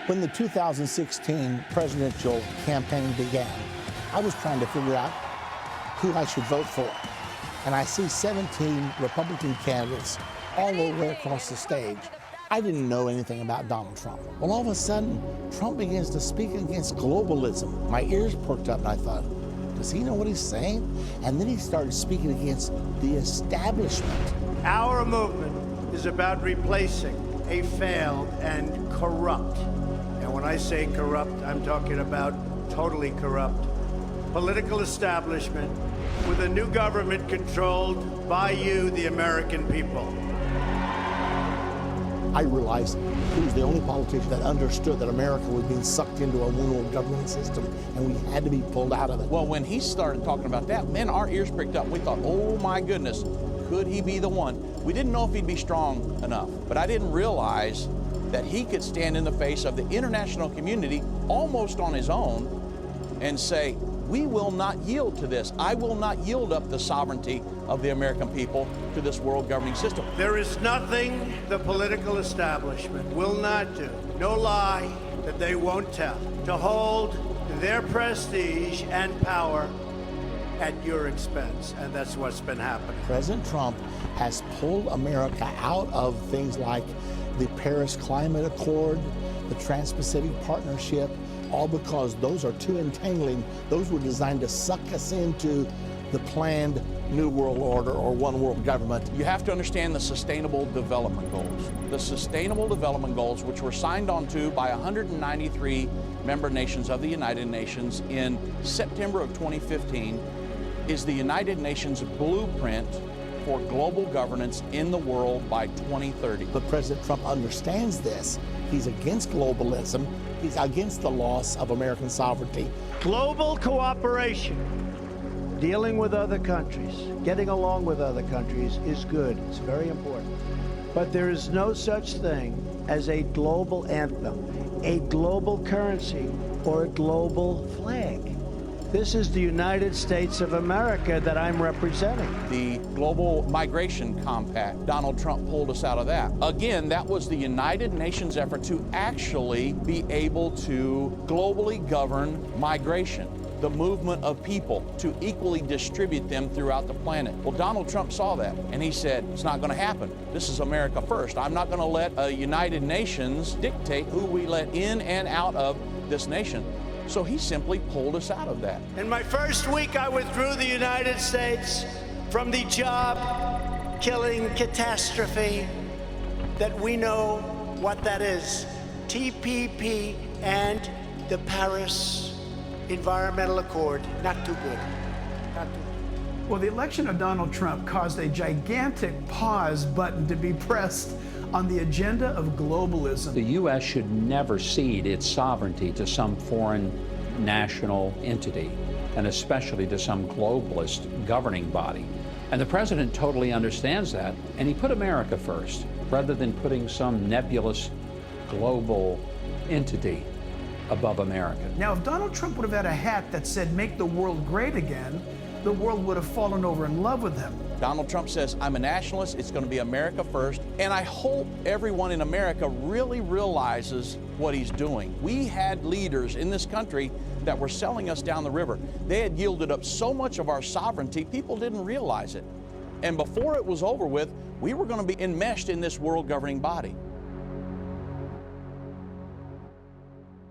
When the 2016 presidential campaign began, I was trying to figure out who I should vote for. And I see 17 Republican candidates all the way across the stage. I didn't know anything about Donald Trump. Well, all of a sudden, Trump begins to speak against globalism. My ears perked up and I thought, does he know what he's saying? And then he started speaking against the establishment. Our movement is about replacing a failed and corrupt, and when I say corrupt, I'm talking about totally corrupt, political establishment with a new government controlled by you, the American people. I realized he was the only politician that understood that America was being sucked into a one-world government system, and we had to be pulled out of it. Well, when he started talking about that, man, our ears pricked up. We thought, oh my goodness, could he be the one? We didn't know if he'd be strong enough, but I didn't realize that he could stand in the face of the international community almost on his own and say, we will not yield to this. I will not yield up the sovereignty of the American people to this world governing system. There is nothing the political establishment will not do, no lie that they won't tell, to hold their prestige and power at your expense, and that's what's been happening. President Trump has pulled America out of things like the Paris Climate Accord, the Trans-Pacific Partnership, all because those are too entangling. Those were designed to suck us into the planned New World Order or one world government. You have to understand the Sustainable Development Goals. The Sustainable Development Goals, which were signed onto by 193 member nations of the United Nations in September of 2015, is the United Nations blueprint for global governance in the world by 2030. But President Trump understands this. He's against globalism. He's against the loss of American sovereignty. Global cooperation, dealing with other countries, getting along with other countries is good. It's very important. But there is no such thing as a global anthem, a global currency, or a global flag. This is the United States of America that I'm representing. The Global Migration Compact, Donald Trump pulled us out of that. Again, that was the United Nations effort to actually be able to globally govern migration, the movement of people, to equally distribute them throughout the planet. Well, Donald Trump saw that, and he said, it's not going to happen. This is America first. I'm not going to let a United Nations dictate who we let in and out of this nation. So he simply pulled us out of that. In my first week, I withdrew the United States from the job-killing catastrophe that we know what that is, TPP and the Paris Environmental Accord. Not too good. Not too good. Well, the election of Donald Trump caused a gigantic pause button to be pressed on the agenda of globalism. The U.S. should never cede its sovereignty to some foreign national entity, and especially to some globalist governing body. And the president totally understands that, and he put America first, rather than putting some nebulous global entity above America. Now, if Donald Trump would have had a hat that said, "Make the world great again," the world would have fallen over in love with him. Donald Trump says, I'm a nationalist, it's going to be America first, and I hope everyone in America really realizes what he's doing. We had leaders in this country that were selling us down the river. They had yielded up so much of our sovereignty, people didn't realize it. And before it was over with, we were going to be enmeshed in this world governing body.